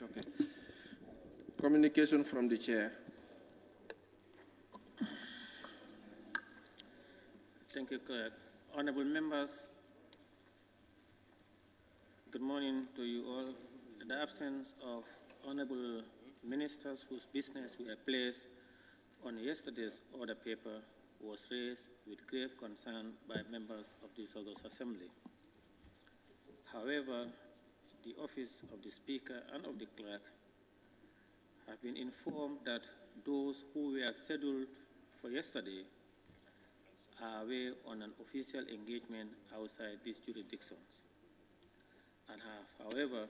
okay. Communication from the chair. Thank you, Clerk. Honorable members, good morning to you all. In the absence of honorable ministers whose business were placed on yesterday's order paper was raised with grave concern by members of this August Assembly. However, the office of the Speaker and of the Clerk have been informed that those who were scheduled for yesterday are away on an official engagement outside these jurisdictions and have, however,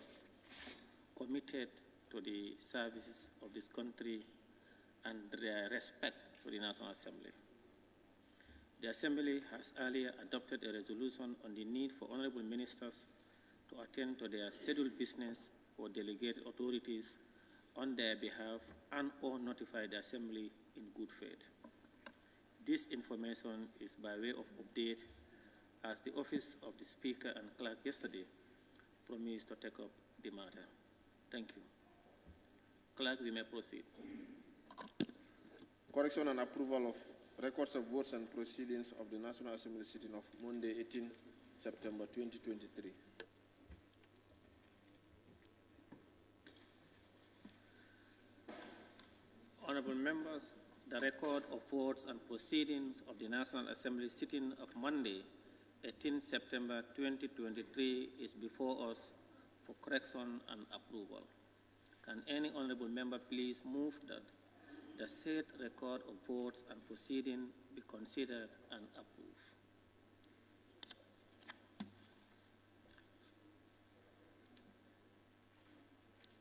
committed to the services of this country and their respect for the National Assembly. The Assembly has earlier adopted a resolution on the need for honorable ministers to attend to their scheduled business or delegated authorities on their behalf and or notify the Assembly in good faith. This information is by way of update as the Office of the Speaker and Clerk yesterday promised to take up the matter. Thank you. Clerk, we may proceed. Correction and approval of records of votes and proceedings of the National Assembly sitting of Monday, 18 September 2023. Honorable members, the record of votes and proceedings of the National Assembly sitting of Monday, 18 September 2023 is before us for correction and approval. Can any honorable member please move that the said record of votes and proceedings be considered and approved?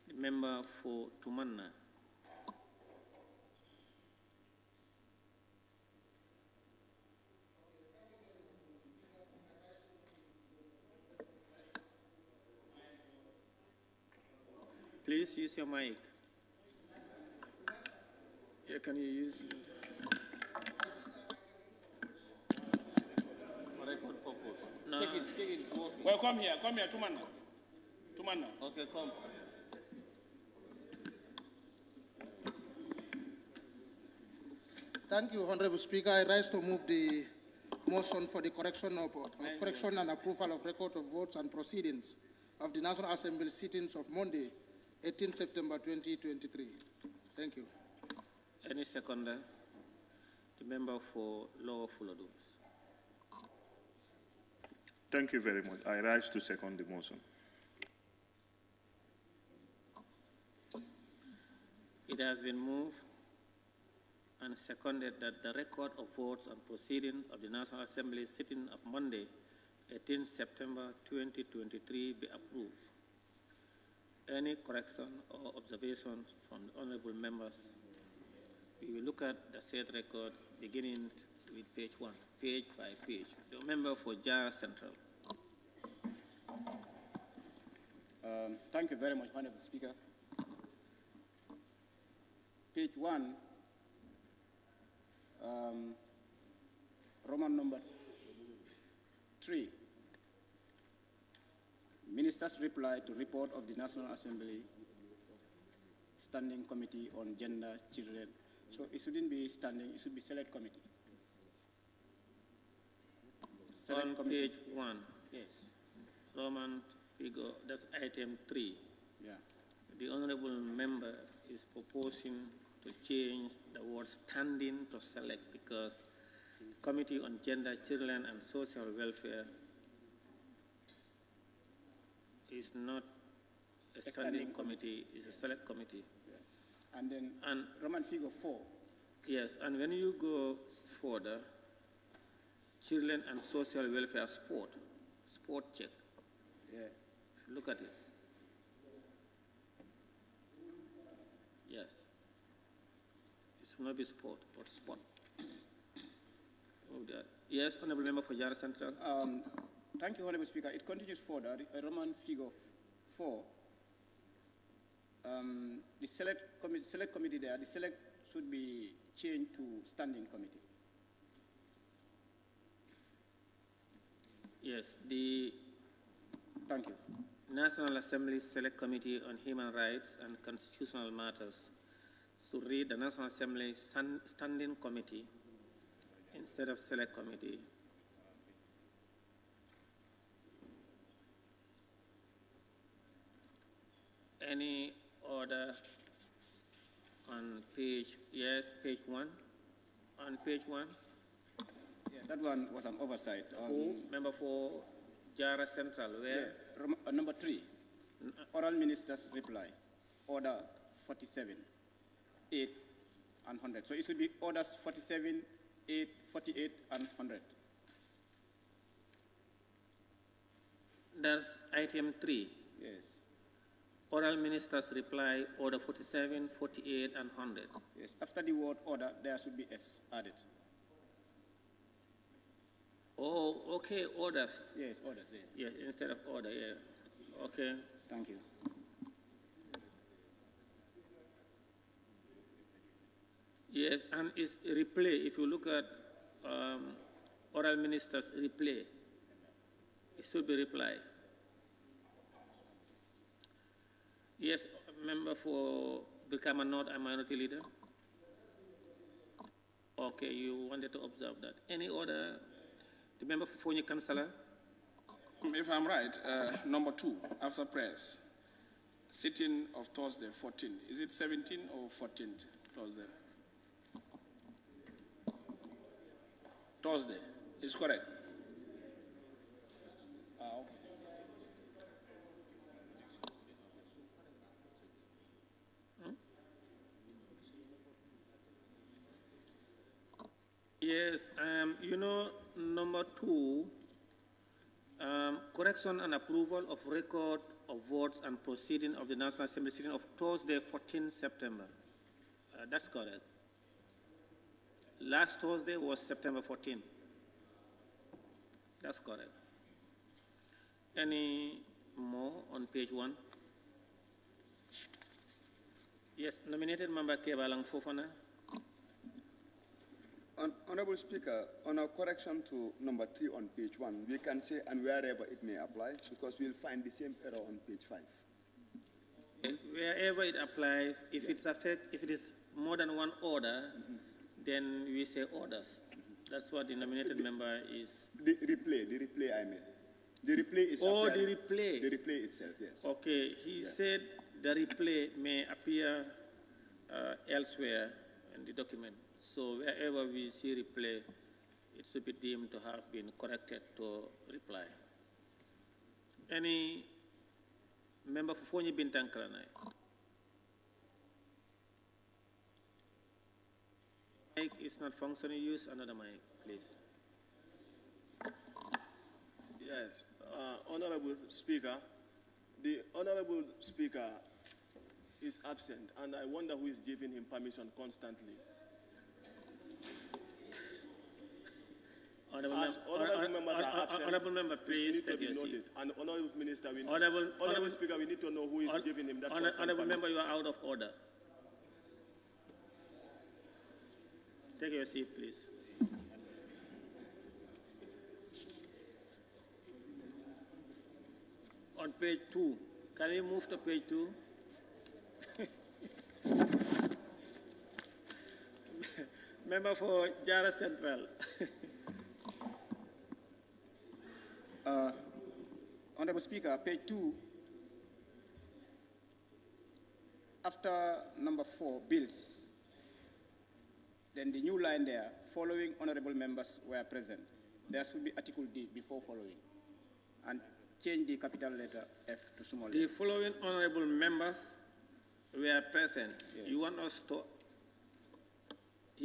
The member for Tumanna. Please use your mic. Yeah, can you use it? For record purpose. No. Check it, it's working. Well, come here, Tumanna. Tumanna. Okay, come. Thank you, Honorable Speaker. I rise to move the motion for the correction and approval of record of votes and proceedings of the National Assembly sittings of Monday, 18 September 2023. Thank you. Any seconder? The member for Lower Fuladus. Thank you very much. I rise to second the motion. It has been moved and seconded that the record of votes and proceedings of the National Assembly sitting of Monday, 18 September 2023 be approved. Any correction or observations from the honorable members? We will look at the said record beginning with page 1, page by page. The member for Jara Central. Thank you very much, Honorable Speaker. Page 1, Roman number 3. Minister's reply to report of the National Assembly Standing Committee on Gender, Children. So it shouldn't be standing, it should be select committee. Select on committee. Page 1. Yes. Roman figure, that's item 3. Yeah. The honorable member is proposing to change the word standing to select because Committee on Gender, Children and Social Welfare is not a standing committee, it's a select committee. Yeah. And then Roman figure 4. Yes, and when you go further, Children and Social Welfare sport check. Yeah. Look at it. Yes. It should not be sport, but sport. Oh, that. Yes, Honorable Member for Jara Central. Thank you, Honorable Speaker. It continues further. Roman figure 4. The select committee there, the select should be changed to standing committee. Yes, Thank you. National Assembly Select Committee on Human Rights and Constitutional Matters to read the National Assembly Standing Committee instead of Select Committee. Any order on page, yes, page 1? On page 1? Yeah, that one was an oversight. Who? Member for Jara Central, where? Yeah, number 3, oral minister's reply, order 47, 8, and 100. So it should be orders 47, 8, 48, and 100. That's item 3. Yes. Oral minister's reply, order 47, 48, and 100. Yes. After the word order, there should be S added. Oh, okay, orders. Yes, orders. Yeah. Yes, instead of order, yeah. Okay. Thank you. Yes, and it's replay. If you look at oral minister's replay, it should be reply. Yes, member for Brikama North and Minority Leader. Okay, you wanted to observe that. Any other? The member for Fonyi Councillor? If I'm right, number 2, after press, sitting of Thursday, 14. Is it 17 or 14th Thursday? Thursday is correct. Okay. Yes, you know, number 2, correction and approval of record of votes and proceeding of the National Assembly sitting of Thursday, 14 September. That's correct. Last Thursday was September 14. That's correct. Any more on page 1? Yes, nominated member Kebalang Fofana. Honorable Speaker, on a correction to number 3 on page 1, we can say and wherever it may apply because we'll find the same error on page 5. Wherever it applies, if it is more than one order, then we say orders. That's what the nominated member is. The replay I mean. The replay is Oh, the replay. The replay itself, yes. Okay, he said the replay may appear elsewhere in the document. So wherever we see replay, it should be deemed to have been corrected to reply. Any member for Fonyi Bintankaranai? Mic is not functioning. Use another mic, please. Yes, Honorable Speaker, the Honorable Speaker is absent, and I wonder who is giving him permission constantly. Honorable member, please take your seat. And Honorable Minister, Honorable Speaker, we need to know who is giving him that. Honorable member, you are out of order. Take your seat, please. On page 2, can you move to page 2? Member for Jara Central. Honorable Speaker, page 2, after number 4, bills, then the new line there, following honorable members were present. There should be Article D before following. And change the capital letter F to small The f. following honorable members were present. Yes. You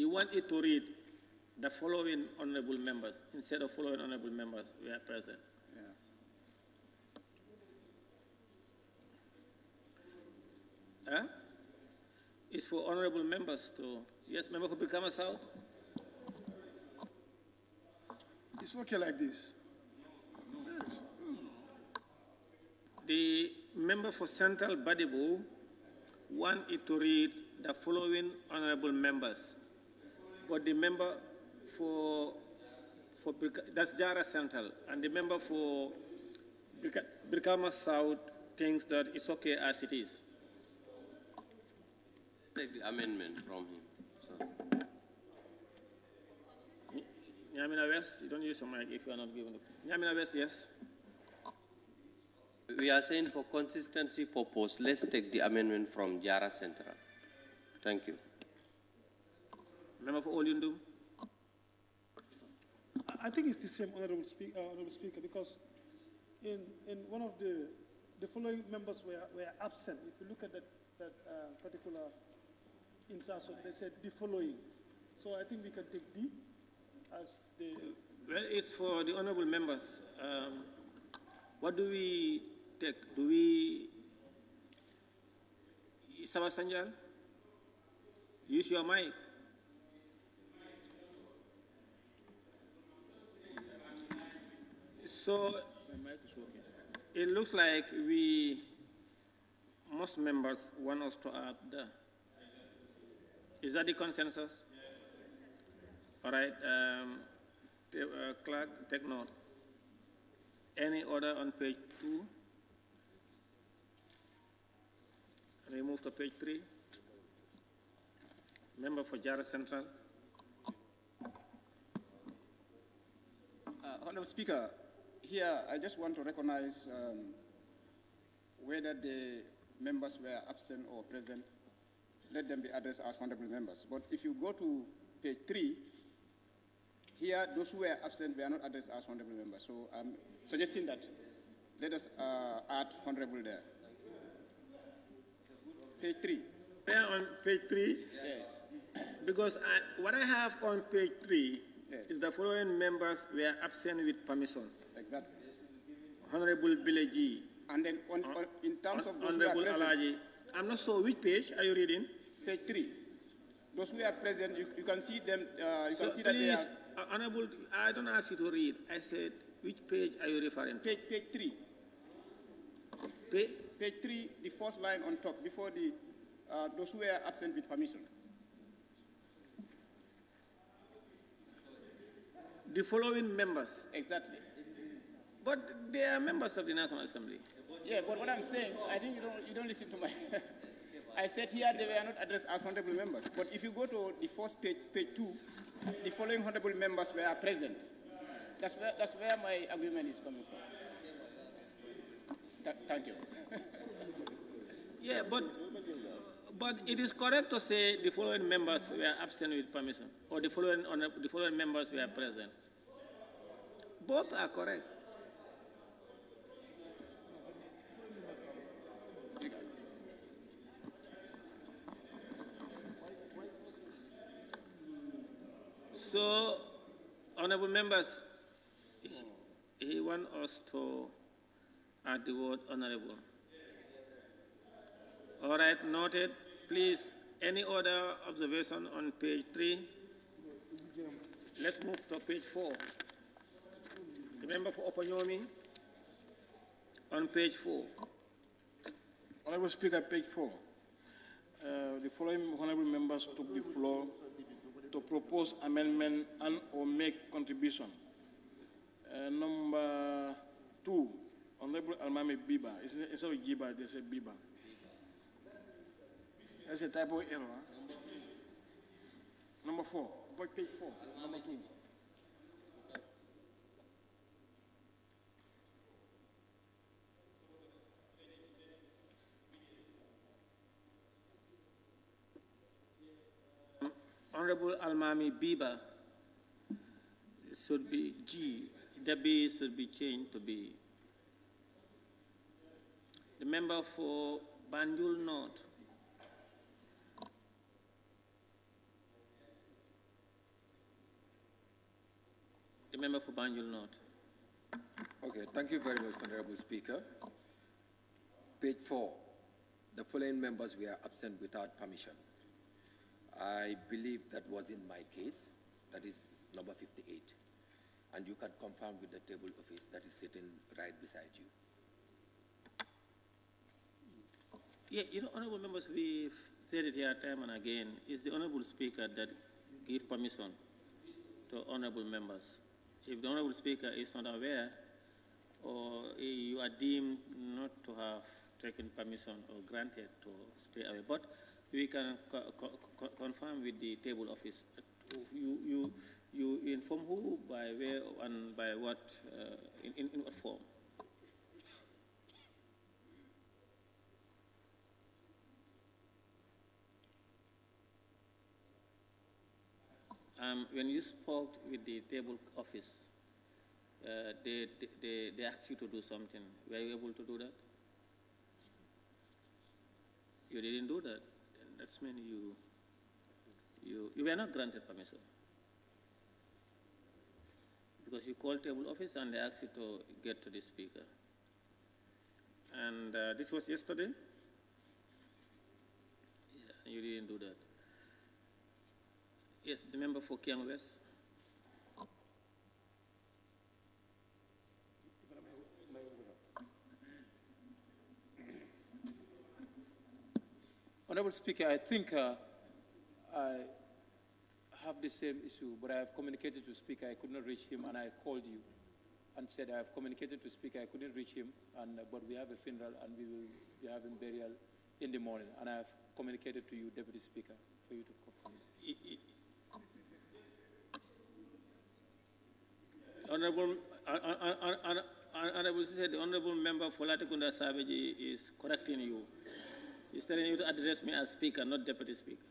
want it to read the following honorable members instead of following honorable members were present. Yeah. Huh? It's for honorable members to, yes, member for Brikama South. It's okay like this. Yes. The member for Central Badibu want it to read the following honorable members. But the member for that's Jara Central, and the member for Brikama South thinks that it's okay as it is. Take the amendment from him. So. Nyamina West, you don't use your mic if you are not given the... Nyamina West, yes. We are saying for consistency purpose, let's take the amendment from Jara Central. Thank you. Member for Olyundum. I think it's the same, Honorable Speaker, because in one of the following members were absent. If you look at that particular instance, they said the following. So I think we can take D as the... Well, it's for the honorable members. What do we take? Do we... Sawa Sanjal? Use your mic. So, it looks like most members want us to add the... Is that the consensus? All right, clerk, take note. Any order on page 2? We move to page 3. Member for Jara Central. Honorable Speaker, here I just want to recognize whether the members were absent or present, let them be addressed as honorable members. But if you go to page 3, here those who were absent were not addressed as honorable members. So I'm suggesting that let us add honorable there. Page 3. There on page 3? Yes. Because what I have on page 3 Yes. is the following members were absent with permission. Exactly. Honorable Bileji. And then in terms of those who are Honorable present, Alaji. I'm not sure which page are you reading? page 3. Those who are present, you can see them. You So can see that they please, are Honorable, I don't ask you to read. I said, which page are you referring to? page 3. Page 3, the first line on top, before the those who were absent with permission. The following members. Exactly. But they are members of the National Assembly. Yeah, but what I'm saying, I think you don't listen to my... I said here they were not addressed as honorable members. But if you go to the first page, page 2, the following honorable members were present. That's where my agreement is coming from. Thank you. Yeah, but it is correct to say the following members were absent with permission, or the following members were present. Both are correct. So, honorable members, he wants us to add the word honorable. All right, noted. Please, any other observation on page 3? Let's move to page 4. The member for Opanyomi on page 4. Honorable Speaker, page 4. The following honorable members took the floor to propose amendment and or make contribution. Number 2, Honorable Almami Biba. Instead of Giba, they say Biba. That's a typo error. Huh? Number 4, page 4, number 2. Honorable Almami Biba should be G. The B should be changed to B. The member for Banjul North. The member for Banjul North. Okay, thank you very much, Honorable Speaker. Page 4. The following members were absent without permission. I believe that was in my case, that is number 58. And you can confirm with the table office that is sitting right beside you. Yeah, you know, honorable members, we've said it here time and again, it's the honorable speaker that gives permission to honorable members. If the honorable speaker is not aware, or you are deemed not to have taken permission or granted to stay away. But we can confirm with the table office. You inform who, by where, and by what, in what form? When you spoke with the table office, they asked you to do something. Were you able to do that? You didn't do that. That's mean you were not granted permission. Because you called table office and they asked you to get to the speaker. And this was yesterday? Yeah, you didn't do that. Yes, the member for Kiang West. Honorable Speaker, I think I have the same issue, but I have communicated to Speaker. I could not reach him, and I called you and said I have communicated to Speaker. I couldn't reach him, but we have a funeral, and we will be having burial in the morning. And I have communicated to you, Deputy Speaker, for you to confirm. Honorable said the Honorable Member for Latikunda Savage is correcting you. He's telling you to address me as Speaker, not Deputy Speaker.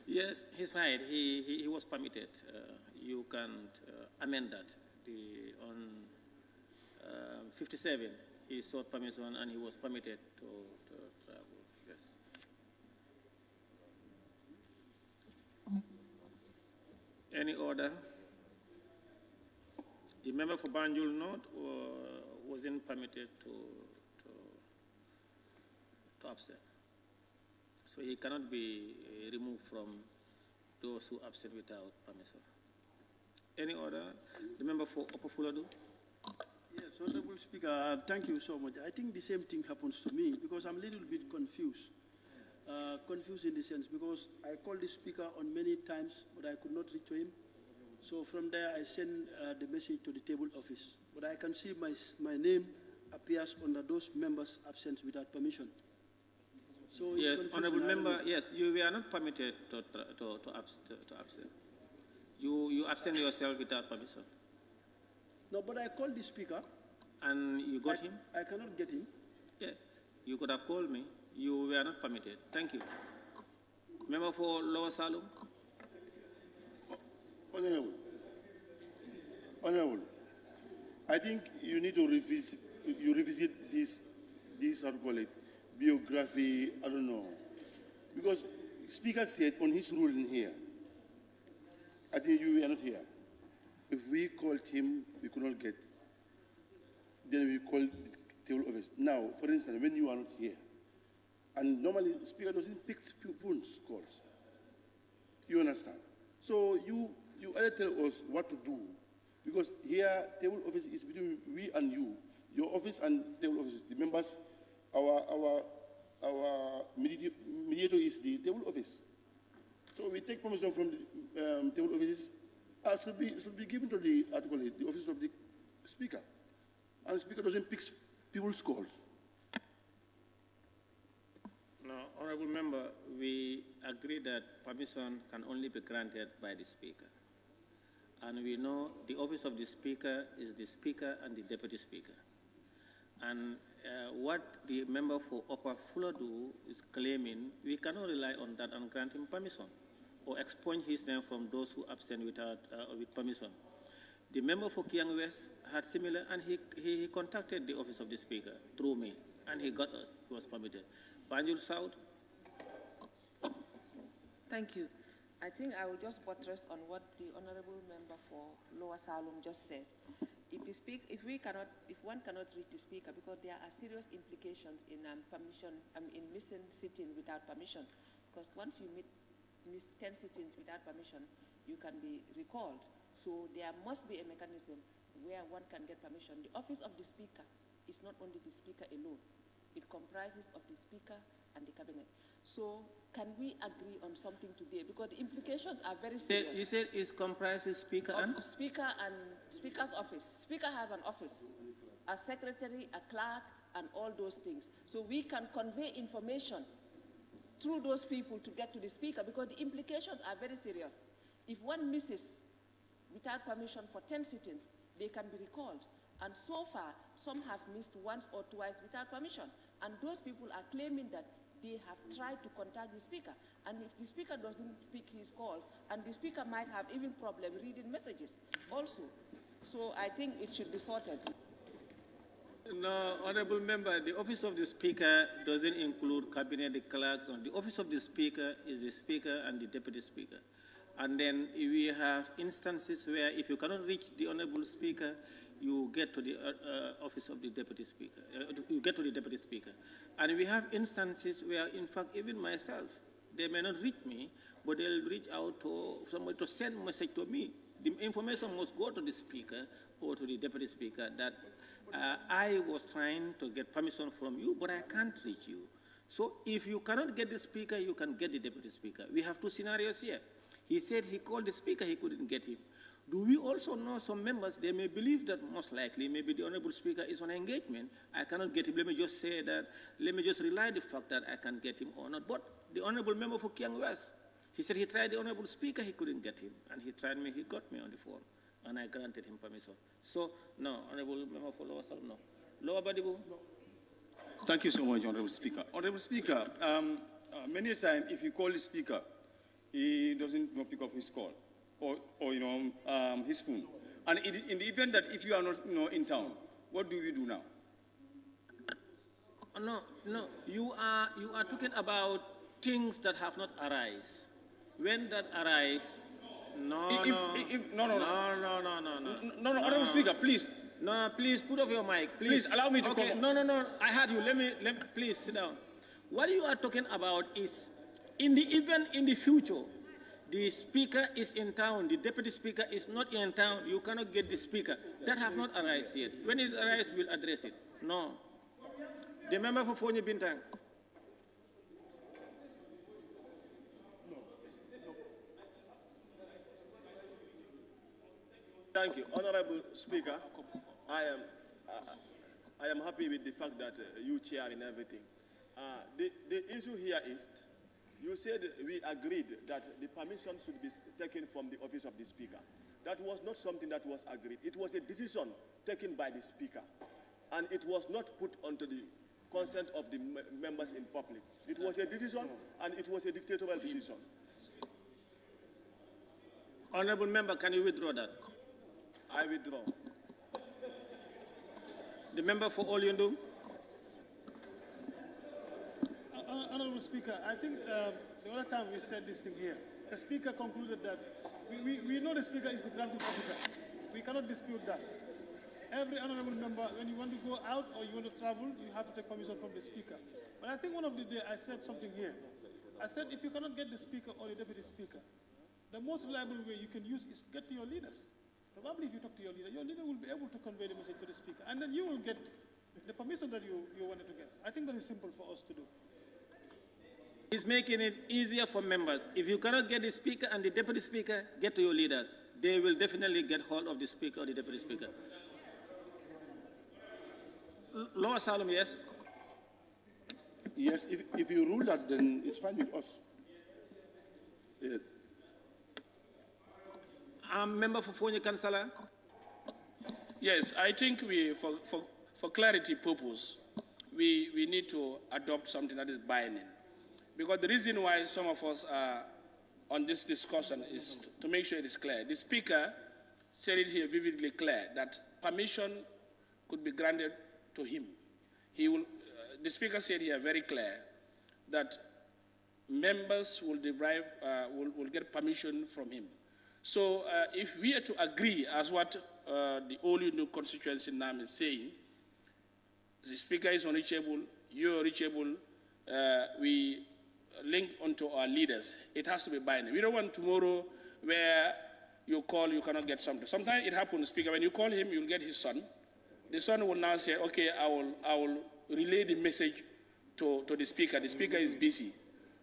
Yes, he's right. He was permitted. You can amend that. On 57, he sought permission and he was permitted to travel. Yes. Any order? The member for Banjul North wasn't permitted to absent. So he cannot be removed from those who absent without permission. Any order? The member for Opofuladu? Yes, Honorable Speaker, thank you so much. I think the same thing happens to me because I'm a little bit confused. Confused in the sense because I called the Speaker on many times, but I could not reach to him. So from there, I sent the message to the table office. But I can see my name appears under those members absent without permission. So yes, Honourable Member, yes, you were not permitted to absent. You absent yourself without permission. No, but I called the Speaker. And you got him? I cannot get him. Yeah, you could have called me. You were not permitted. Thank you. Member for Lower Salum? Honorable, I think you need to revisit this how to call it, biography, I don't know. Because Speaker said on his ruling here, I think you were not here. If we called him, we could not get. Then we called the table office. Now, for instance, when you are not here, and normally Speaker doesn't pick phone calls. You understand? So you either tell us what to do, because here table office is between we and you. Your office and table office, the members, our mediator is the table office. So we take permission from the table offices. Should be given to the office of the Speaker, and the Speaker doesn't pick people's calls. No, Honourable Member, we agree that permission can only be granted by the Speaker. And we know the office of the Speaker is the Speaker and the Deputy Speaker. And what the member for Upper Fuladu is claiming, we cannot rely on that and grant him permission or expunge his name from those who absent with permission. The member for Kiang West had similar, and he contacted the office of the Speaker through me, and he was permitted. Banjul South. Thank you. I think I will just buttress on what the honourable member for Lower Salum just said. If one cannot reach the Speaker, because there are serious implications in in missing sitting without permission. Because once you miss 10 sittings without permission, you can be recalled. So there must be a mechanism where one can get permission. The office of the Speaker is not only the Speaker alone. It comprises of the Speaker and the Cabinet. So can we agree on something today? Because the implications are very serious. You said it comprises Speaker and? Speaker and Speaker's office. Speaker has an office, a secretary, a clerk, and all those things. So we can convey information through those people to get to the speaker, because the implications are very serious. If one misses without permission for 10 sittings, they can be recalled. And so far, some have missed once or twice without permission. And those people are claiming that they have tried to contact the speaker. And if the speaker doesn't pick his calls, and the speaker might have even problem reading messages also. So I think it should be sorted. No, Honorable Member, the Office of the Speaker doesn't include cabinet clerks. The Office of the Speaker is the Speaker and the Deputy Speaker. And then we have instances where if you cannot reach the Honorable Speaker, you get to the Office of the Deputy Speaker. You get to the Deputy Speaker. And we have instances where, in fact, even myself, they may not reach me, but they'll reach out to somebody to send a message to me. The information must go to the Speaker or to the Deputy Speaker that I was trying to get permission from you, but I can't reach you. So if you cannot get the Speaker, you can get the Deputy Speaker. We have two scenarios here. He said he called the Speaker, he couldn't get him. Do we also know some members, they may believe that most likely maybe the Honorable Speaker is on engagement. I cannot get him. Let me just say that, let me just rely the fact that I can get him or not. But the Honorable Member for Kiang West, he said he tried the Honorable Speaker, he couldn't get him. And he tried me, he got me on the phone. And I granted him permission. So, no, Honorable Member for Lower Salem, no. Lower Badibu? No. Thank you so much, Honorable Speaker. Honorable Speaker, many times if you call the Speaker, he doesn't pick up his call or his phone. And in the event that if you are not in town, what do we do now? No, you are talking about things that have not arisen. When that arise, no, Honorable Speaker, please. No, please put off your mic. Please allow me to okay, come. No, I heard you. Let me please sit down. What you are talking about is in the event in the future, the Speaker is in town, the Deputy Speaker is not in town, you cannot get the Speaker. That have not arisen yet. When it arises, we'll address it. No. The member for Fonyi Bintang. Thank you. Honorable Speaker, I am happy with the fact that you chair in everything. The issue here is, you said we agreed that the permission should be taken from the Office of the Speaker. That was not something that was agreed. It was a decision taken by the Speaker, and it was not put onto the consent of the members in public. It was a decision, and it was a dictatorial decision. Honorable Member, can you withdraw that? I withdraw. The member for Olyundum. Honorable Speaker, I think the other time we said this thing here, the Speaker concluded that we know the Speaker is the granting officer. We cannot dispute that. Every honorable member, when you want to go out or you want to travel, you have to take permission from the Speaker. But I think one of the day I said something here. I said if you cannot get the Speaker or the Deputy Speaker, the most reliable way you can use is to get to your leaders. Probably if you talk to your leader will be able to convey the message to the Speaker, and then you will get the permission that you wanted to get. I think that is simple for us to do. It's making it easier for members. If you cannot get the Speaker and the Deputy Speaker, get to your leaders. They will definitely get hold of the Speaker or the Deputy Speaker. Lower Salem, yes? Yes, if you rule that, then it's fine with us. Yeah. Member for Fonyi Councillor. Yes, I think for clarity purpose, we need to adopt something that is binding. Because the reason why some of us are on this discussion is to make sure it is clear. The Speaker said it here vividly clear that permission could be granted to him. He will, the Speaker said here very clear that members will derive, will get permission from him. So if we are to agree as what the Olyundum constituency now is saying, the Speaker is unreachable, you are reachable, we link onto our leaders. It has to be binding. We don't want tomorrow where you call, you cannot get something. Sometimes it happens, Speaker, when you call him, you'll get his son. The son will now say, okay, I will relay the message to the Speaker. The Speaker is busy.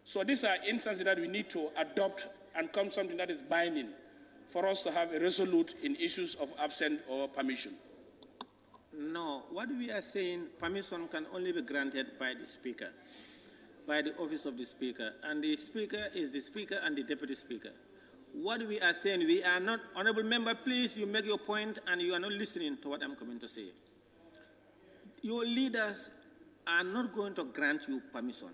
So these are instances that we need to adopt and come something that is binding for us to have a resolute in issues of absent or permission. No, what we are saying, permission can only be granted by the Speaker, by the office of the Speaker, and the Speaker is the Speaker and the Deputy Speaker. What we are saying, we are not, Honorable Member, please, you make your point and you are not listening to what I'm coming to say. Your leaders are not going to grant you permission.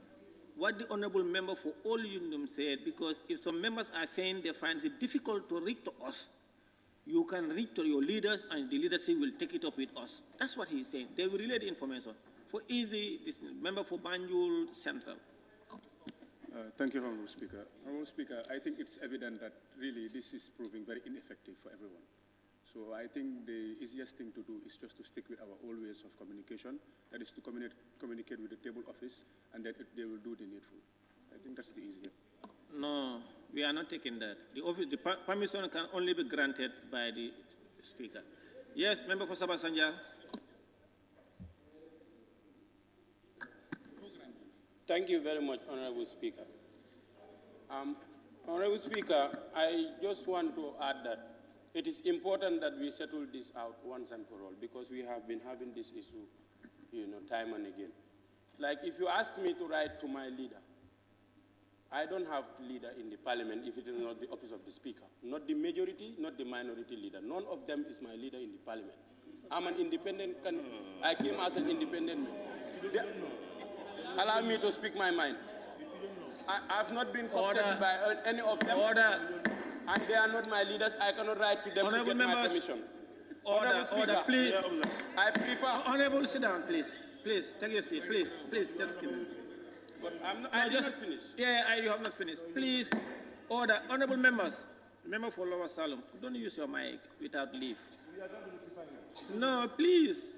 What the Honorable Member for all Union said, because if some members are saying they find it difficult to reach to us, you can reach to your leaders and the leadership will take it up with us. That's what he's saying. They will relay the information. For easy, this member for Banjul Central. Thank you, Honorable Speaker. Honorable Speaker, I think it's evident that really this is proving very ineffective for everyone. So I think the easiest thing to do is just to stick with our old ways of communication, that is to communicate with the table office, and then they will do the needful. I think that's the easiest. No, we are not taking that. The permission can only be granted by the Speaker. Yes, member for Sabah Sanja. Thank you very much, Honorable Speaker. Honorable Speaker, I just want to add that it is important that we settle this out once and for all, because we have been having this issue, time and again. Like, if you ask me to write to my leader, I don't have leader in the parliament if it is not the office of the Speaker. Not the majority, not the minority leader. None of them is my leader in the parliament. I'm an independent I came as an independent man. Allow me to speak my mind. I've not been coopted by any of them. And they are not my leaders. I cannot write to them to get my permission. Order, please. I prefer... Honorable, sit down, please. Please, take your seat. Please, just give me. But I did not finish. Yeah, you have not finished. Please, order. Honorable members, member for Lower Salem, don't use your mic without leave. No, please.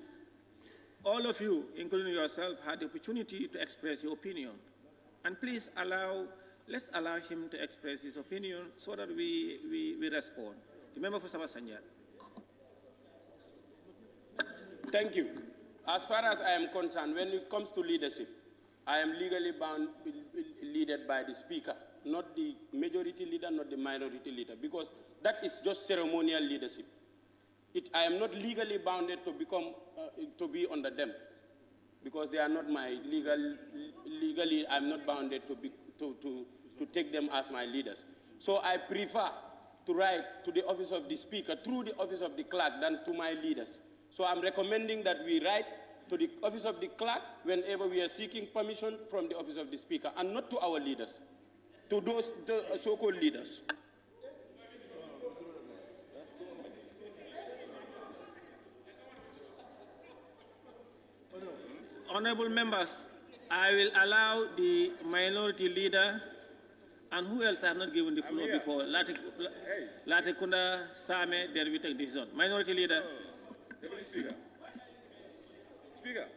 All of you, including yourself, had the opportunity to express your opinion. And please let's allow him to express his opinion so that we respond. The member for Sabah Sanja. Thank you. As far as I am concerned, when it comes to leadership, I am legally bound, led by the Speaker, not the majority leader, not the minority leader, because that is just ceremonial leadership. I am not legally bounded to to be under them, because they are not my legally, I'm not bounded to take them as my leaders. So I prefer to write to the office of the Speaker through the office of the clerk than to my leaders. So I'm recommending that we write to the office of the clerk whenever we are seeking permission from the office of the Speaker, and not to our leaders, to those so-called leaders. Honorable members, I will allow the minority leader, and who else I have not given the floor before? Latekunda, Same, then we take decision. Minority leader. Speaker.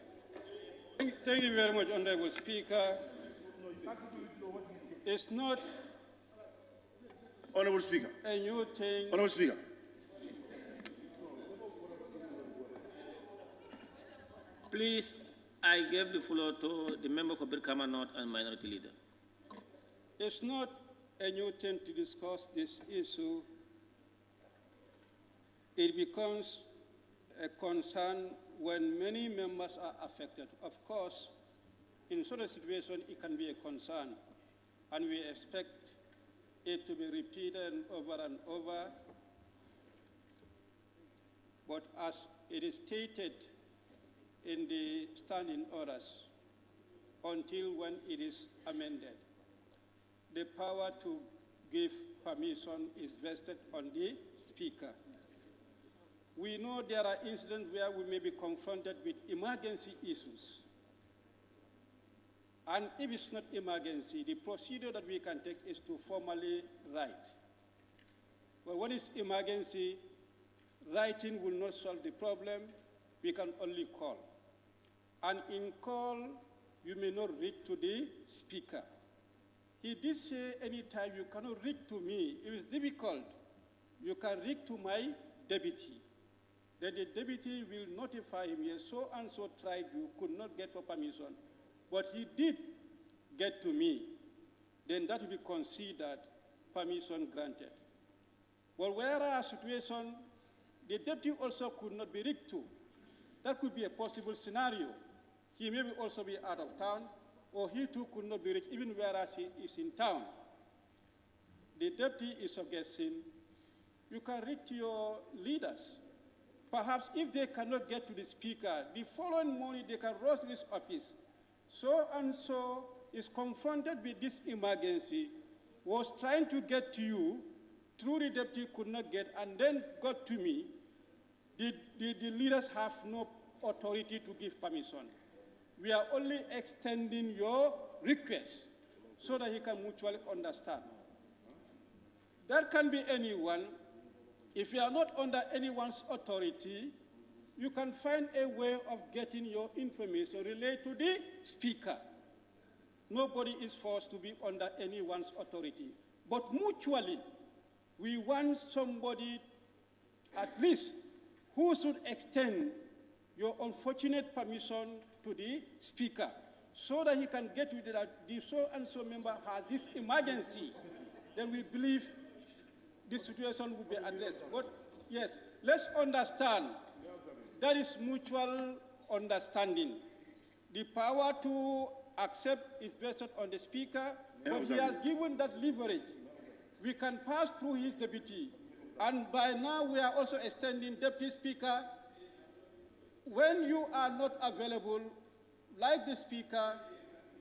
Thank you very much, Honorable Speaker. It's not Honorable Speaker. a new thing. Honorable Speaker. Please, I gave the floor to the member for Birkama North and minority leader. It's not a new thing to discuss this issue. It becomes a concern when many members are affected. Of course, in such a situation, it can be a concern, and we expect it to be repeated over and over. But as it is stated in the standing orders, until when it is amended, the power to give permission is vested on the Speaker. We know there are incidents where we may be confronted with emergency issues. And if it's not emergency, the procedure that we can take is to formally write. But when it's emergency, writing will not solve the problem. We can only call. And in call, you may not read to the Speaker. He did say anytime you cannot read to me, if it's difficult, you can read to my deputy. Then the deputy will notify him, yes, so and so tried, you could not get for permission, but he did get to me. Then that will be considered permission granted. But whereas situation, the deputy also could not be read to. That could be a possible scenario. He may also be out of town, or he too could not be reached, even whereas he is in town. The deputy is suggesting you can reach your leaders. Perhaps if they cannot get to the speaker, the following morning they can rush this office. So and so is confronted with this emergency, was trying to get to you, through the deputy could not get, and then got to me. The leaders have no authority to give permission. We are only extending your request so that he can mutually understand. That can be anyone. If you are not under anyone's authority, you can find a way of getting your information related to the speaker. Nobody is forced to be under anyone's authority. But mutually, we want somebody at least who should extend your unfortunate permission to the speaker so that he can get with it that the so-and-so member has this emergency. Then we believe this situation will be addressed. But yes, let's understand that is mutual understanding. The power to accept is based on the speaker, but he has given that leverage. We can pass through his deputy. And by now we are also extending deputy speaker. When you are not available, like the speaker,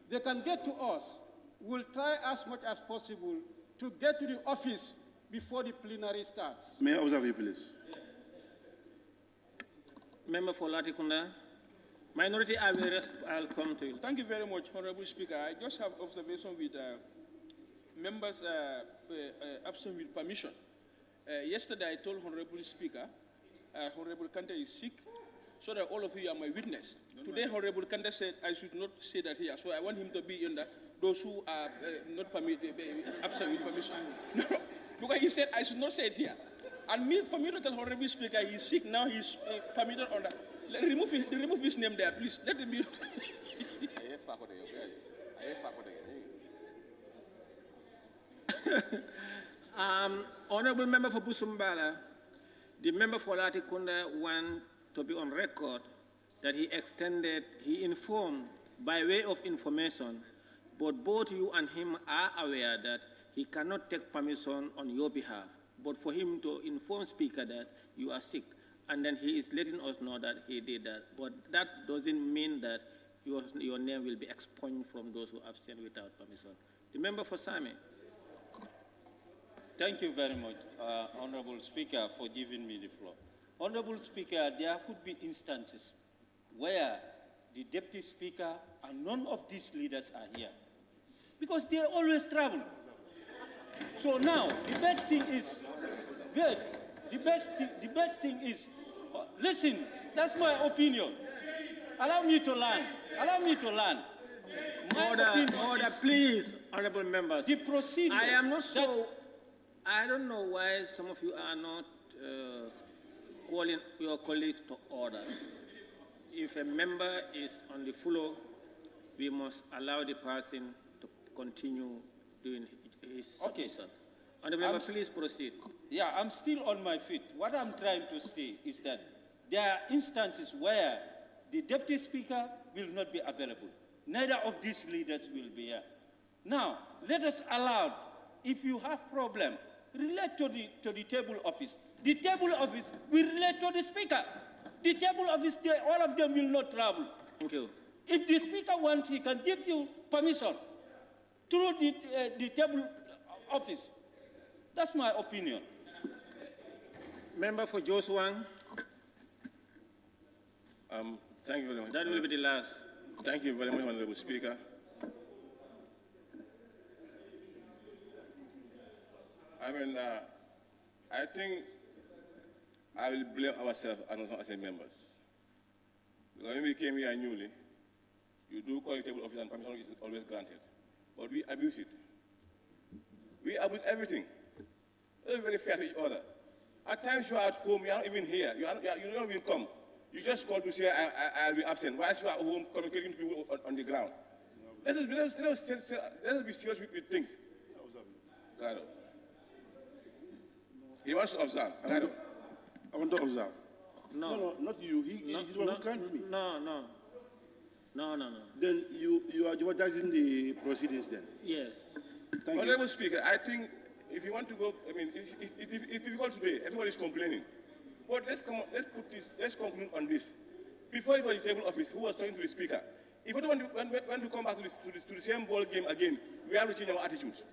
they can get to us. We'll try as much as possible to get to the office before the plenary starts. May I observe you, please? Member for Latikunda. Minority, I'll come to you. Thank you very much, Honorable Speaker. I just have observation with members absent with permission. Yesterday, I told Honorable Speaker, Honorable Kante is sick, so that all of you are my witness. Today, Honorable Kante said I should not say that here, so I want him to be in those who are not absent with permission. No, because he said I should not say it here. And for me to tell Honorable Speaker he's sick, now he's permitted on that. Remove his name there, please. Let him be. Honorable Member for Busumbala, the member for Latikunda want to be on record that he informed by way of information, but both you and him are aware that he cannot take permission on your behalf, but for him to inform Speaker that you are sick, and then he is letting us know that he did that. But that doesn't mean that your name will be expunged from those who abstain without permission. The member for Sami. Thank you very much, Honorable Speaker, for giving me the floor. Honorable Speaker, there could be instances where the Deputy Speaker and none of these leaders are here, because they always travel. So now, the best thing is, listen, that's my opinion. Allow me to learn. Allow me to learn. Order, please, honorable members. The procedure. I am not so. I don't know why some of you are not calling your colleagues to order. If a member is on the floor, we must allow the person to continue doing his submission. Honorable member, please proceed. Yeah, I'm still on my feet. What I'm trying to say is that there are instances where the Deputy Speaker will not be available. Neither of these leaders will be here. Now, let us allow, if you have problem, relate to the table office. The table office will relate to the Speaker. The table office, all of them will not travel. Thank you. If the Speaker wants, he can give you permission through the table office. That's my opinion. Member for Josuang. Thank you very much. That will be the last. Thank you very much, Honorable Speaker. I mean, I think I will blame ourselves as members. Because when we came here newly, you do call the table office and permission is always granted. But we abuse it. We abuse everything. It's very fair to each other. At times you are at home, you are not even here. You don't even come. You just call to say, I'll be absent. While you are at home communicating to people on the ground. Let us be serious with things. Claro. He wants to observe. Claro. I want to observe. No, not you. He's the one who can't me. No. Then you are jeopardizing the proceedings then. Yes. Thank you. Honorable Speaker, I think if you want to go, I mean, it's difficult today. Everybody's complaining. But let's conclude on this. Before it was the table office, who was talking to the Speaker? If we don't want to come back to the same ball game again, we have to change our attitudes.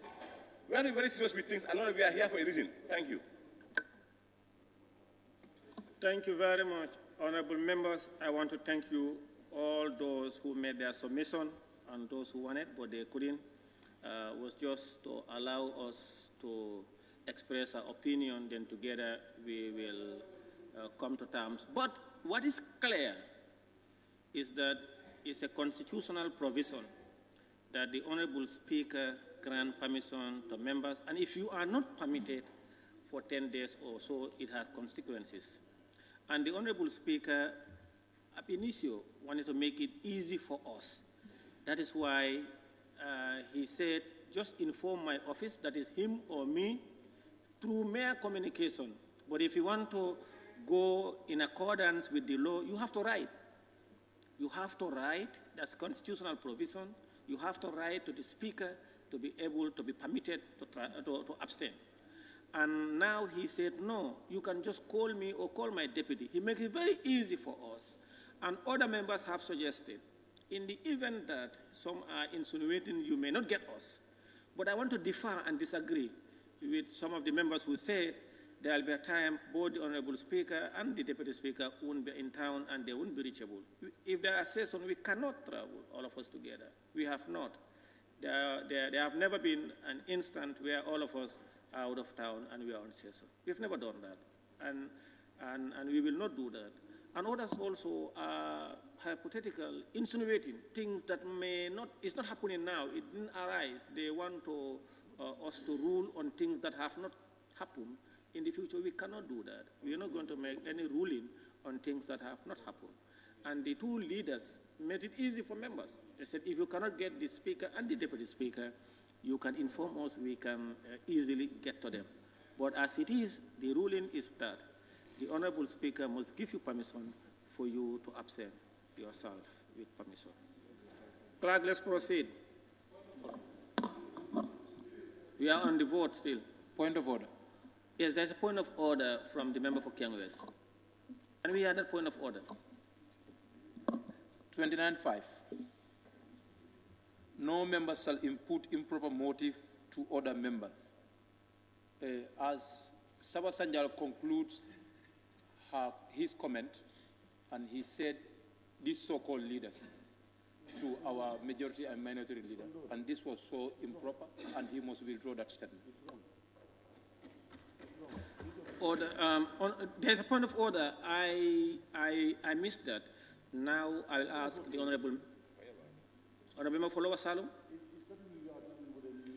We have to be very serious with things, and not we are here for a reason. Thank you. Thank you very much, honorable members. I want to thank you, all those who made their submission and those who wanted, but they couldn't. Was just to allow us to express our opinion, then together we will come to terms. But what is clear is that it's a constitutional provision that the Honorable Speaker grant permission to members, and if you are not permitted for 10 days or so, it has consequences. And the Honorable Speaker, ab initio, wanted to make it easy for us. That is why he said, just inform my office, that is him or me, through mere communication. But if you want to go in accordance with the law, you have to write. You have to write, that's constitutional provision. You have to write to the Speaker to be able to be permitted to abstain. And now he said, no, you can just call me or call my deputy. He makes it very easy for us. And other members have suggested, in the event that some are insinuating you may not get us, but I want to differ and disagree with some of the members who said there will be a time both the Honorable Speaker and the Deputy Speaker won't be in town and they won't be reachable. If there are sessions, we cannot travel, all of us together. We have not. There have never been an instant where all of us are out of town and we are on session. We've never done that, and we will not do that. And others also are hypothetical, insinuating things that may not, it's not happening now, it didn't arise. They want to, us to rule on things that have not happened. In the future, we cannot do that. We are not going to make any ruling on things that have not happened. And the two leaders made it easy for members. They said, if you cannot get the Speaker and the Deputy Speaker, you can inform us, we can easily get to them. But as it is, the ruling is that the Honorable Speaker must give you permission for you to absent yourself with permission. Clerk, let's proceed. We are on the vote still. Point of order. Yes, there's a point of order from the member for Kiang West. And we had that point of order. 29.5. No member shall impute improper motive to other members. As Saba Sanjal concludes his comment, and he said these so-called leaders to our majority and minority leader, and this was so improper, and he must withdraw that statement. Order, there's a point of order. I missed that. Now I'll ask the Honorable Member for Lower Salum.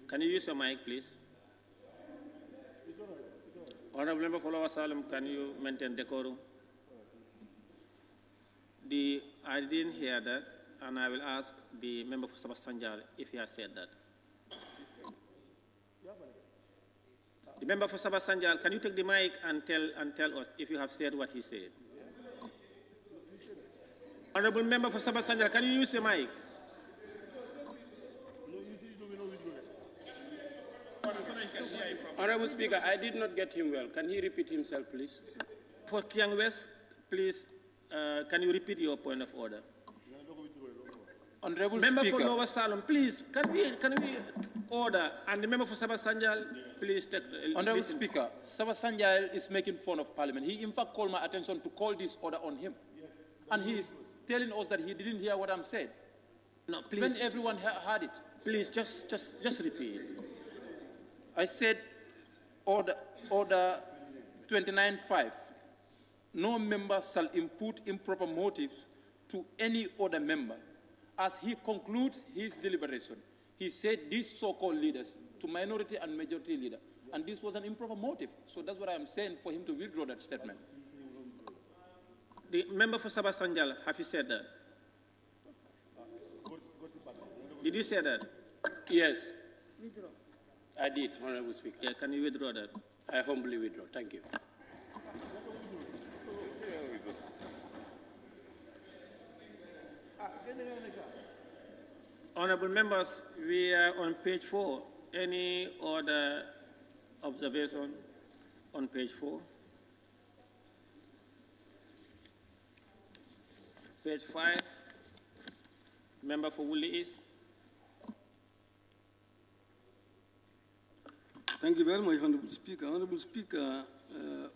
Can you use your mic, please? Honorable Member for Lower Salum, can you maintain decorum? I didn't hear that, and I will ask the member for Sabah Sanjal if he has said that. The member for Sabah Sanjal, can you take the mic and tell us if you have said what he said? Honorable member for Sabah Sanjal, can you use your mic? Honorable Speaker, I did not get him well. Can he repeat himself, please? For Kiang West, please, can you repeat your point of order? Honorable member Speaker. for Lower Salem, please, can we order? And the member for Sabah Sanjal, please take. Honorable Speaker, Sabah Sanjal is making fun of Parliament. He in fact called my attention to call this order on him. And he is telling us that he didn't hear what I'm saying. No, please. When everyone heard it. Please, just repeat. I said order 29.5. No member shall impute improper motives to any other member. As he concludes his deliberation, he said these so-called leaders to minority and majority leader, and this was an improper motive. So that's what I am saying for him to withdraw that statement. The member for Sabah Sanjal, have you said that? Did you say that? Yes. I did, Honorable Speaker. Yeah, can you withdraw that? I humbly withdraw. Thank you. Honorable members, we are on page 4. Any other observation on page 4? Page 5. Member for Woolly East. Thank you very much, Honorable Speaker. Honorable Speaker,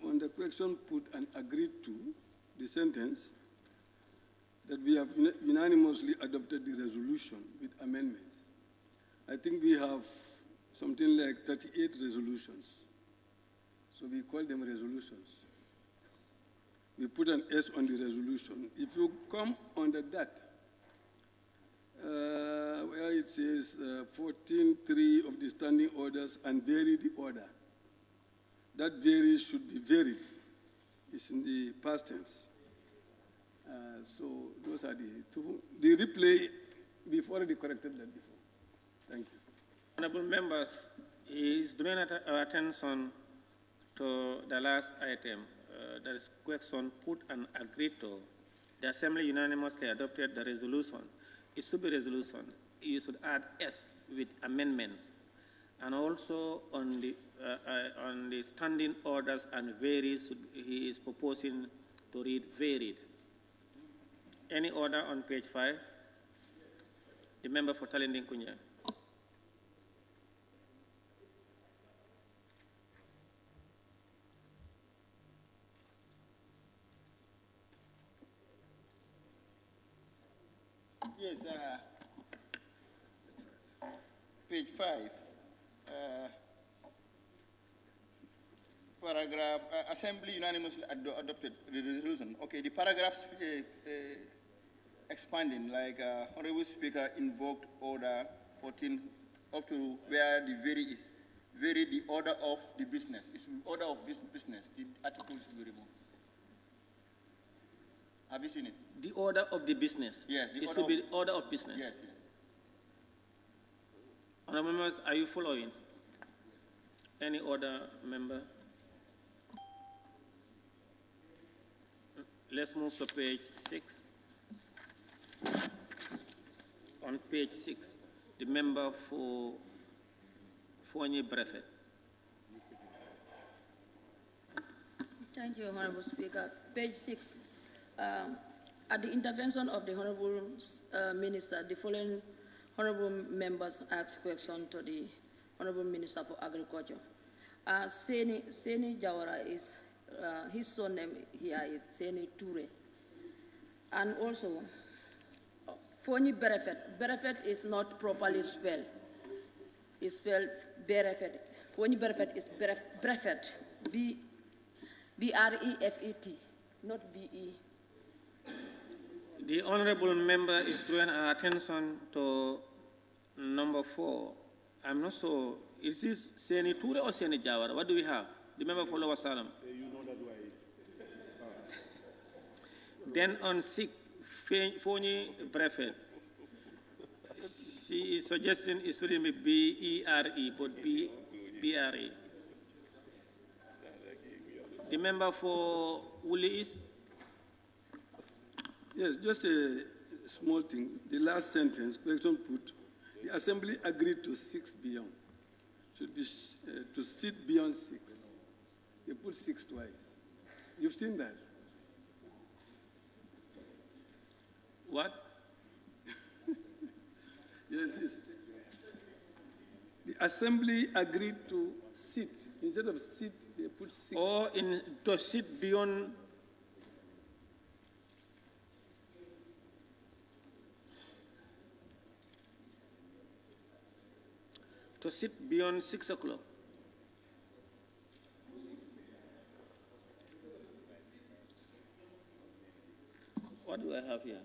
on the question put and agreed to, the sentence, that we have unanimously adopted the resolution with amendments. I think we have something like 38 resolutions. So we call them resolutions. We put an S on the resolution. If you come under that, where it says 14.3 of the standing orders and vary the order, that vary should be varied. It's in the past tense. So those are the two. The replay, we've already corrected that before. Thank you. Honorable members, is drawing our attention to the last item. That is question put and agreed to. The Assembly unanimously adopted the resolution. It should be resolution. You should add S with amendments. And also on the standing orders and varied, he is proposing to read varied. Any order on page 5? The member for Talending Kunya. Yes, page 5, paragraph, Assembly unanimously adopted the resolution. Okay, the paragraphs expanding, like Honorable Speaker invoked order 14 up to where the very is. Vary the order of the business. It's order of business. The article should be removed. Have you seen it? The order of the business. Yes, it should be the order of business. Yes, yes. Honorable members, are you following? Any other member? Let's move to page 6. On page 6, the member for Fonyi Brevet. Thank you, Honorable Speaker. Page 6. At the intervention of the Honorable Minister, the following Honorable members asked questions to the Honorable Minister for Agriculture. Seni Jawara is, his surname here is Seni Toure. And also, Fonyi Berefet. Berefet is not properly spelled. It's spelled Berefet. Fonyi Berefet is Brefet. B-R-E-F-E-T, not B-E. The honorable member is drawing our attention to number 4. I'm not sure. Is this Seni Toure or Seni Jawara? What do we have? The member for Lower Salem. You know that way. Then on 6, Fonyi Brefet. She is suggesting it shouldn't be B-E-R-E, but B-R-E. The member for Woolly East. Yes, just a small thing. The last sentence, question put, the Assembly agreed to 6 beyond. Should be to sit beyond 6. They put 6 twice. You've seen that? What? Yes, the Assembly agreed to sit. Instead of sit, they put 6. Or to sit beyond. To sit beyond 6 o'clock. What do I have here?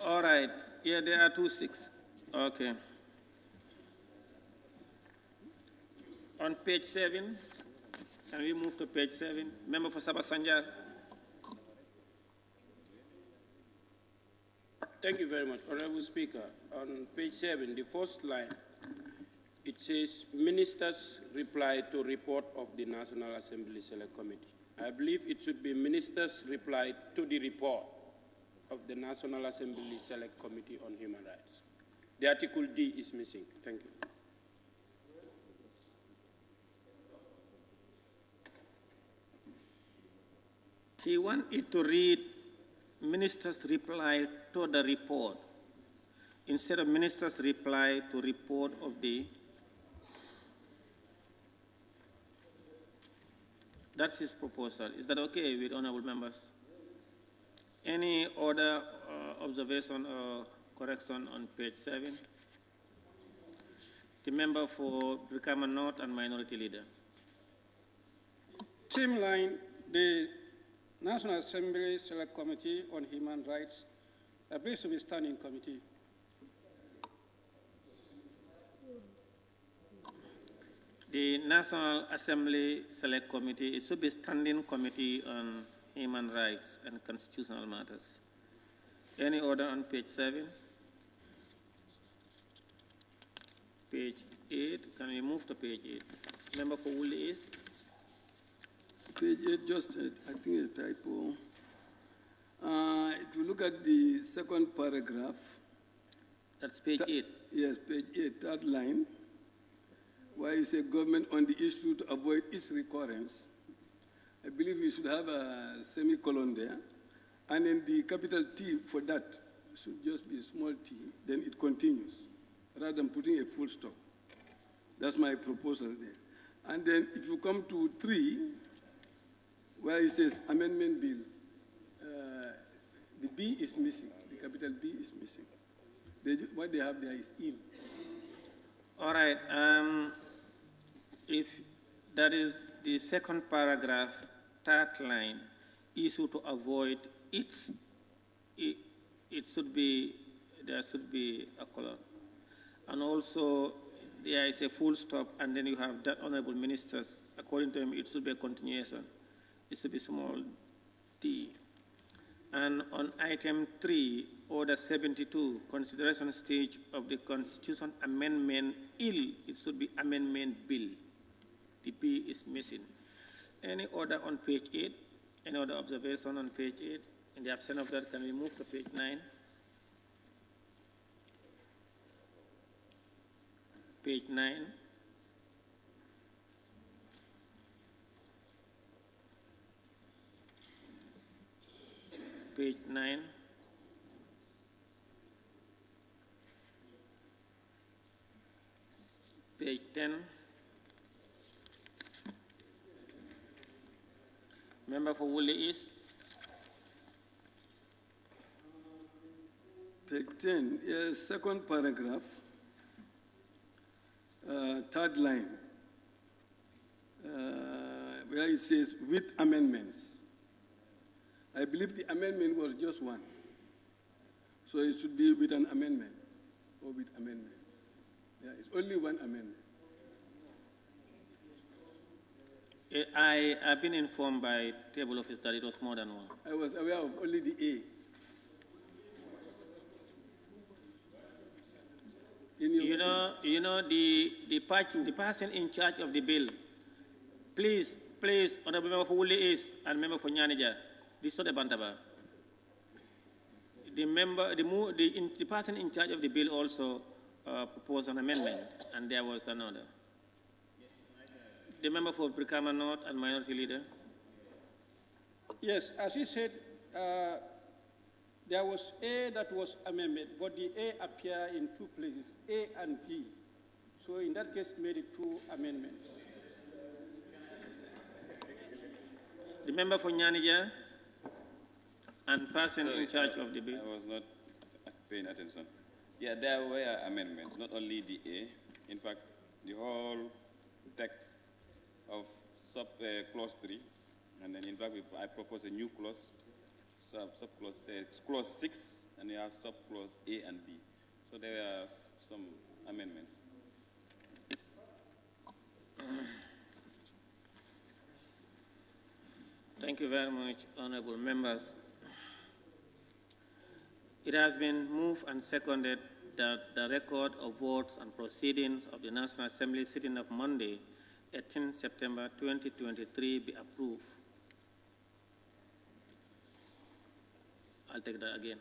All right. Yeah, there are 2 6. Okay. On page 7, can we move to page 7? Member for Sabah Sanjar. Thank you very much, Honorable Speaker. On page 7, the first line, It says ministers reply to report of the National Assembly Select Committee. I believe it should be ministers reply to the report of the National Assembly Select Committee on Human Rights. The Article D is missing. Thank you. He wanted to read ministers' reply to the report instead of ministers' reply to report of the. That's his proposal. Is that okay with honorable members? Any other observation or correction on page 7? The member for Brikama North and Minority Leader. Same line, the National Assembly Select Committee on Human Rights appears to be standing committee. The National Assembly Select Committee, it should be standing committee on human rights and constitutional matters. Any order on page 7? Page 8, can we move to page 8? Member for Woolly East. Page 8, just, I think it's a typo. If you look at the second paragraph. That's page 8. Yes, page 8, third line, where it says government on the issue to avoid its recurrence. I believe we should have a semicolon there. And then the capital T for that should just be small t, then it continues, rather than putting a full stop. That's my proposal there. And then if you come to 3, where it says amendment bill, the B is missing, the capital B is missing. What they have there is ill. All right, if that is the second paragraph, third line, issue to avoid it should be, there should be a colon. And also, there is a full stop, and then you have that honorable ministers. According to him, it should be a continuation. It should be small d. And on item 3, order 72, consideration stage of the Constitution Amendment ill, it should be amendment bill. The B is missing. Any order on page 8? Any other observation on page 8? In the absence of that, can we move to page 9? Page 9. Page 9. Page 10. Member for Woolly East. Page 10, yes, second paragraph, third line, where it says with amendments. I believe the amendment was just one. So it should be with an amendment or with amendment. Yeah, it's only one amendment. I have been informed by table office that it was more than one. I was aware of only the A. You know the person in charge of the bill. Please, honorable member for Woolly East and member for Nyanija, this is not a bantaba. The person in charge of the bill also proposed an amendment, and there was another. The member for Brikama North and Minority Leader. Yes, as he said, there was A that was amendment, but the A appear in 2 places, A and B. So in that case, made it 2 amendments. The member for Nyanija and person in charge of the bill. I was not paying attention. Yeah, there were amendments, not only the A. In fact, the whole text of clause 3, and then in fact I propose a new clause, clause 6, and you have subclause A and B. So there are some amendments. Thank you very much, honorable members. It has been moved and seconded that the record of votes and proceedings of the National Assembly sitting of Monday, 18 September 2023 be approved. I'll take that again.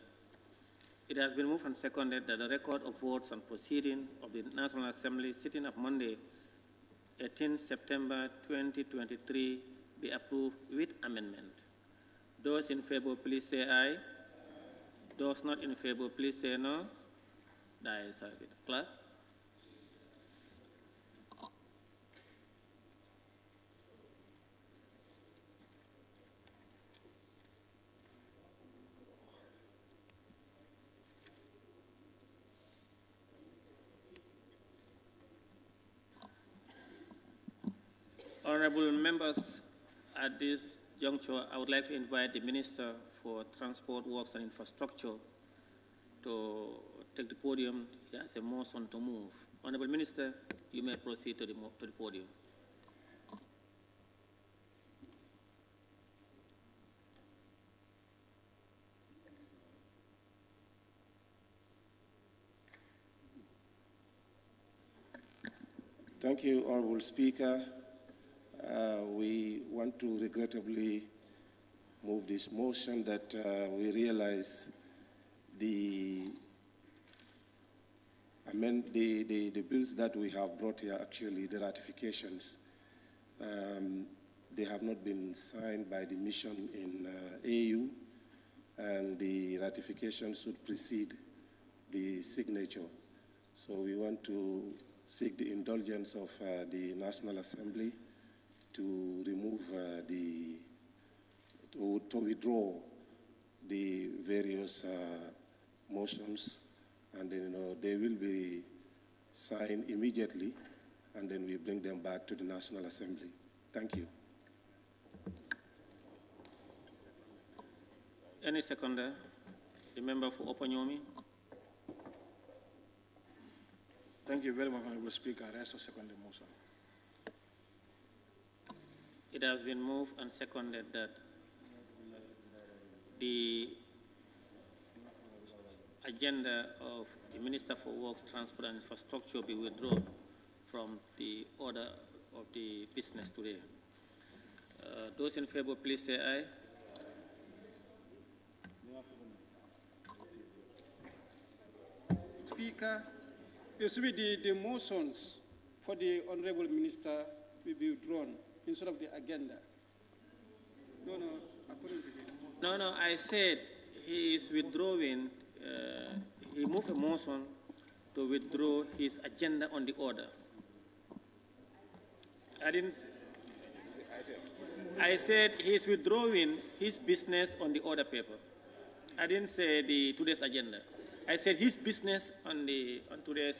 It has been moved and seconded that the record of votes and proceedings of the National Assembly sitting of Monday, 18 September 2023 be approved with amendment. Those in favor, please say aye. Those not in favor, please say no. The ayes have it. Clerk? Honorable members, at this juncture, I would like to invite the Minister for Transport, Works and Infrastructure to take the podium. He has a motion to move. Honorable Minister, you may proceed to the podium. Thank you, Honorable Speaker. We want to regrettably move this motion that we realize the bills that we have brought here, actually the ratifications, they have not been signed by the mission in AU, and the ratification should precede the signature. So we want to seek the indulgence of the National Assembly to remove to withdraw the various motions, and then they will be signed immediately, and then we bring them back to the National Assembly. Thank you. Any seconder? The member for Opanyomi? Thank you very much, Honorable Speaker. I also second the motion. It has been moved and seconded that the agenda of the Minister for Works, Transport and Infrastructure be withdrawn from the order of the business today. Those in favor, please say aye. Speaker, it should be the motions for the Honorable Minister will be withdrawn instead of the agenda. No, according to the... No, I said he is withdrawing, he moved a motion to withdraw his agenda on the order. I said he is withdrawing his business on the order paper. I didn't say today's agenda. I said his business on today's.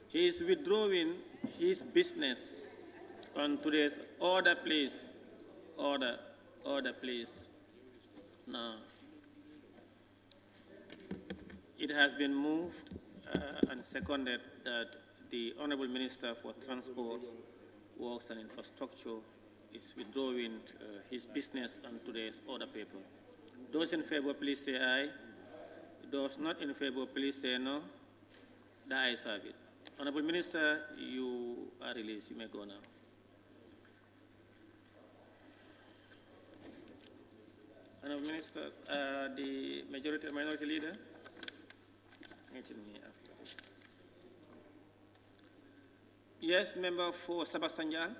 He is withdrawing his business on today's order, please. Order, please. Now, it has been moved and seconded that the Honorable Minister for Transport, Works and Infrastructure is withdrawing his business on today's order paper. Those in favor, please say aye. Those not in favor, please say no. The ayes have it. Honorable Minister, you are released. You may go now. Honorable Minister, the majority minority leader. Mention me after this. Yes, member for Sabah Sanjal.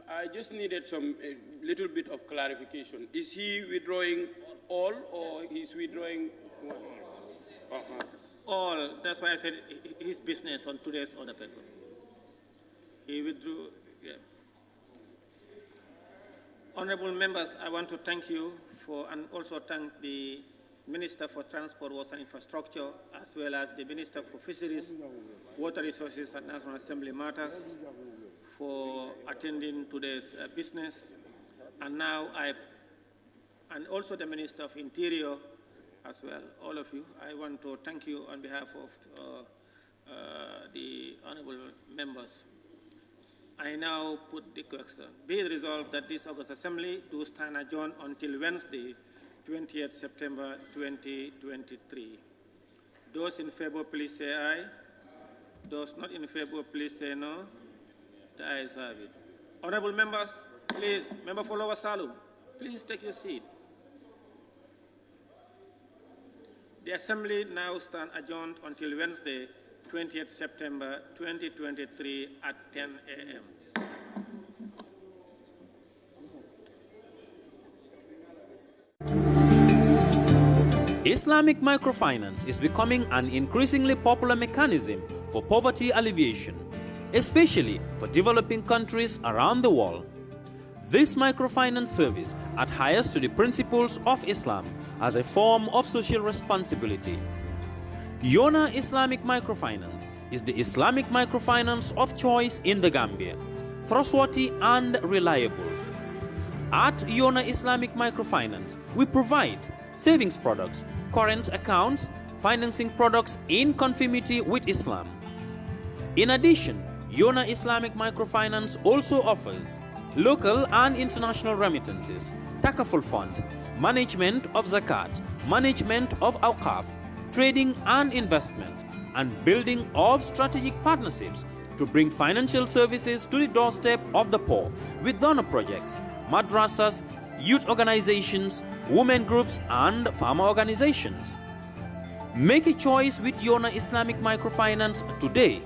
I just needed some little bit of clarification. Is he withdrawing all, or he's withdrawing one? All. That's why I said his business on today's order paper. He withdrew. Yeah. Honorable members, I want to thank you for, and also thank the Minister for Transport, Works and Infrastructure, as well as the Minister for Fisheries, Water Resources and National Assembly Matters for attending today's business. And now and also the Minister of Interior as well, all of you. I want to thank you on behalf of the honorable members. I now put the question. Be it resolved that this August Assembly do stand adjourned until Wednesday, 20th September 2023. Those in favor, please say aye. Those not in favor, please say no. The ayes have it. Honorable members, please, Member for Lower Salum, please take your seat. The Assembly now stand adjourned until Wednesday, 20th September 2023 at 10 a.m. Islamic microfinance is becoming an increasingly popular mechanism for poverty alleviation, especially for developing countries around the world. This microfinance service adheres to the principles of Islam as a form of social responsibility. Yona Islamic Microfinance is the Islamic microfinance of choice in the Gambia, trustworthy and reliable. At Yona Islamic Microfinance, we provide savings products, current accounts, financing products in conformity with Islam. In addition, Yona Islamic Microfinance also offers local and international remittances, Takaful Fund, management of Zakat, management of Awqaf, trading and investment, and building of strategic partnerships to bring financial services to the doorstep of the poor with donor projects, madrasas, youth organizations, women groups, and farmer organizations. Make a choice with Yona Islamic Microfinance today.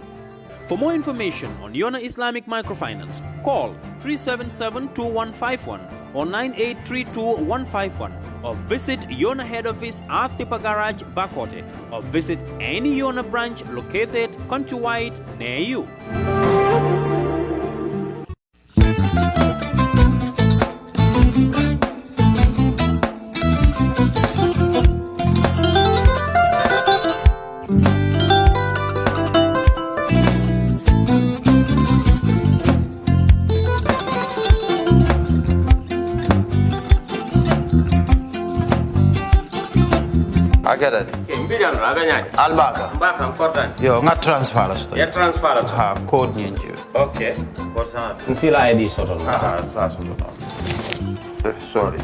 For more information on Yona Islamic Microfinance, call 377-2151 or 9832-151 or visit Yona head office at Tipa Garage, Bakote, or visit any Yona branch located countrywide near you. Agada. Mbijan raganyadi. Albaka. Mbaka important. Yo, nga transfer la sto. Ya transfer la sto. Ha, code nyinji. Okay. Korsa. Nsila ID soto. Ah, sa soto. Sorry.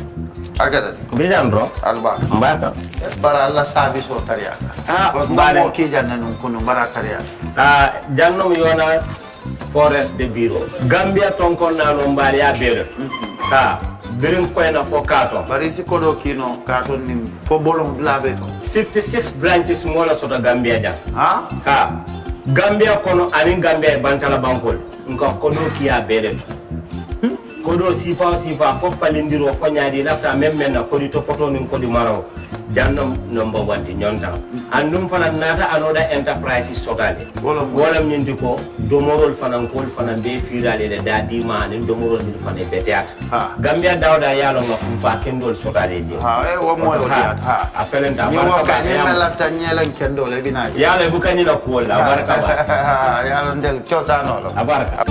Agada. Mbijan bro. Albaka. Mbaka. Bara alla service o tariya. Ah, mbare mo ki janna nun kunu bara tariya. Ah, jannom yona forest de bureau. Gambia tonkon na no mbari ya bere. Ha. Birim koyna fo kato. Bari si kodo kino kato nim fo bolong blabe to. 56 branches mola sota Gambia jang. Ha? Ha. Gambia kono anin Gambia bantala bankol. Nka kodo kiya bele. Kodo sifa fo falindiro fo nyaadi lafta memmen na kodi to poto nin kodi maraw. Jannam number 1 ti nyonta. Andum fana nata anoda enterprise sotale. Wala nyindi ko domorol fana kol fana be firale de dadi ma nin domorol ni fana beteat. Gambia dawda yalo ngam fa kendol sotale je. Ha e wo moyo diat ha. Apelenta ni wo ka ni lafta nyelen kendol e binaji. Yalo bukani la ko la baraka ba. Yalo ndel chosano lo. Abaraka.